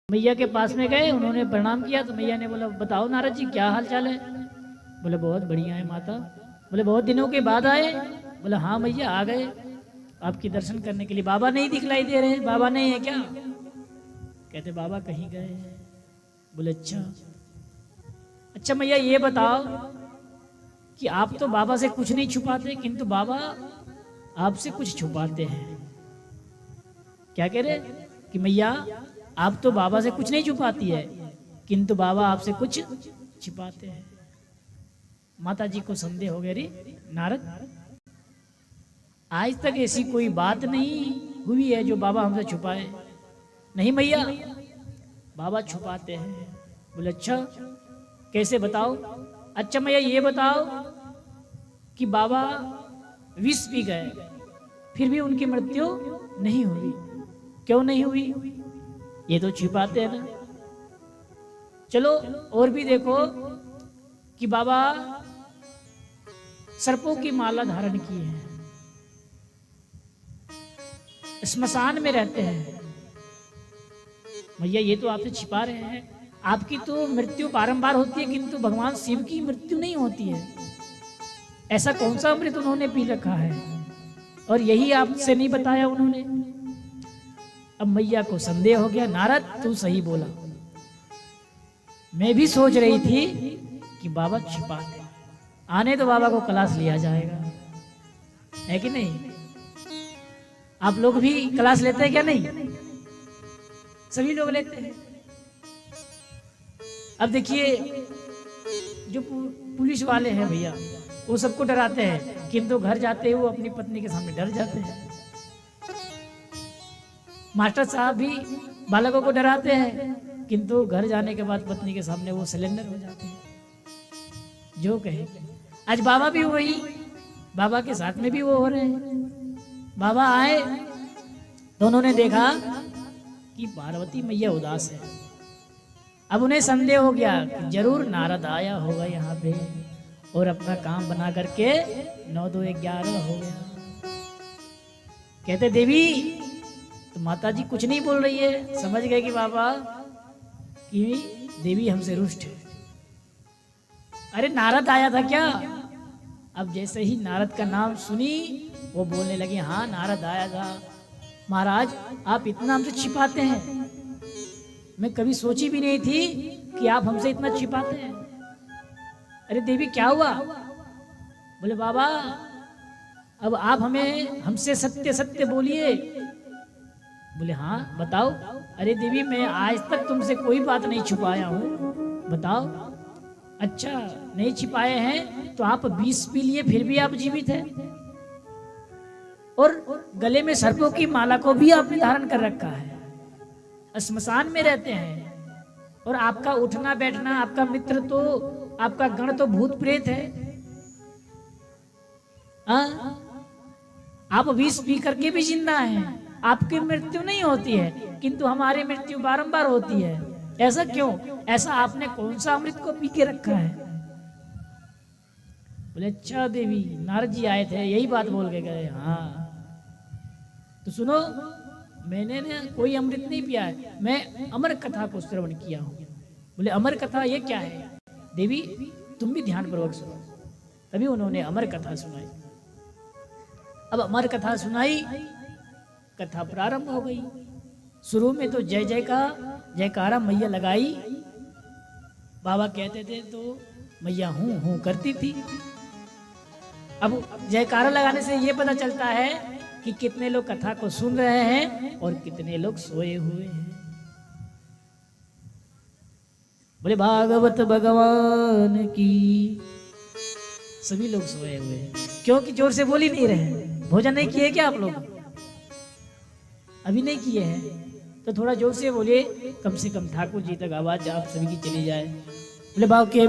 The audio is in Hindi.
मैया के पास में गए, उन्होंने प्रणाम किया तो मैया ने बोला बताओ नारद जी क्या हाल चाल है। बोले बहुत बढ़िया है माता। बोले बहुत दिनों के बाद आए। बोले हाँ मैया आ गए आपके दर्शन करने के लिए। बाबा नहीं दिखलाई दे रहे, बाबा नहीं है क्या? कहते बाबा कहीं गए। बोले अच्छा अच्छा मैया ये बताओ कि आप तो बाबा से कुछ नहीं छुपाते किंतु बाबा आपसे कुछ छुपाते हैं। क्या कह रहे कि मैया आप तो बाबा से कुछ नहीं छुपाती है किंतु बाबा आपसे कुछ छिपाते हैं। माता जी को संदेह हो गया, रे नारद आज तक ऐसी कोई बात नहीं हुई है जो बाबा हमसे छुपाए। नहीं मैया बाबा छुपाते हैं। बोले अच्छा कैसे बताओ? अच्छा मैया ये बताओ कि बाबा विष पी गए फिर भी उनकी मृत्यु नहीं हुई, क्यों नहीं हुई? ये तो छिपाते हैं ना। चलो और भी देखो कि बाबा सर्पों की माला धारण की है, स्मशान में रहते हैं। भैया ये तो आपसे छिपा रहे हैं। आपकी तो मृत्यु बारंबार होती है किंतु भगवान शिव की मृत्यु नहीं होती है। ऐसा कौन सा अमृत उन्होंने पी रखा है और यही आपसे नहीं बताया उन्होंने। अब मैया को संदेह हो गया, नारद तू सही बोला, मैं भी सोच रही थी कि बाबा छिपाते। आने तो बाबा को क्लास लिया जाएगा, है कि नहीं? आप लोग भी क्लास लेते हैं क्या? नहीं, सभी लोग लेते हैं। अब देखिए जो पुलिस वाले हैं भैया वो सबको डराते हैं किंतु घर जाते हुए अपनी पत्नी के सामने डर जाते हैं। मास्टर साहब भी बालकों को डराते हैं किंतु घर जाने के बाद पत्नी के सामने वो सिलेंडर हो जाते हैं। जो कहे आज बाबा भी वही, बाबा के साथ में भी वो हो रहे हैं। बाबा आए तो उन्होंने देखा कि पार्वती मैया उदास है। अब उन्हें संदेह हो गया कि जरूर नारद आया होगा यहाँ पे और अपना काम बना करके 9 2 11 हो गया। कहते देवी तो माता जी कुछ नहीं बोल रही है। समझ गए कि बाबा कि देवी हमसे रुष्ट है। अरे नारद आया था क्या? अब जैसे ही नारद का नाम सुनी वो बोलने लगे हाँ नारद आया था। महाराज आप इतना हमसे छिपाते हैं, मैं कभी सोची भी नहीं थी कि आप हमसे इतना छिपाते हैं। अरे देवी क्या हुआ? बोले बाबा अब आप हमें हमसे सत्य सत्य बोलिए। बोले हाँ बताओ। अरे देवी मैं आज तक तुमसे कोई बात नहीं छुपाया हूँ, बताओ। अच्छा नहीं छिपाए हैं तो आप विष पी लिए फिर भी आप जीवित हैं और गले में सर्पों की माला को भी आपने धारण कर रखा है, श्मशान में रहते हैं और आपका उठना बैठना, आपका मित्र तो, आपका गण तो भूत प्रेत है। आप विष पी करके भी जिंदा हैं, आपकी मृत्यु नहीं होती है किंतु हमारी मृत्यु बारंबार होती है। ऐसा क्यों? ऐसा आपने कौन सा अमृत को पी के रखा है? बोले अच्छा देवी नारद जी आए थे यही बात बोल के गए। हाँ तो सुनो मैंने ना कोई अमृत नहीं पिया है, मैं अमर कथा को श्रवण किया हूँ। बोले अमर कथा ये क्या है? देवी तुम भी ध्यान पूर्वक सुनो। तभी उन्होंने अमर कथा सुनाई। अब अमर कथा सुनाई, कथा प्रारंभ हो गई। शुरू में तो जय जय का जयकारा मैया लगाई। बाबा कहते थे तो मैया हूं हूं करती थी। अब जयकारा लगाने से ये पता चलता है कि कितने लोग कथा को सुन रहे हैं और कितने लोग सोए हुए हैं। बोले भागवत भगवान की। सभी लोग सोए हुए हैं क्योंकि जोर से बोल ही नहीं रहे। भोजन नहीं किए क्या आप लोग? अभी नहीं किए हैं तो थोड़ा जोर से बोलिए, कम से कम ठाकुर जी तक आवाज आप सभी की चली जाए। बोले भाव के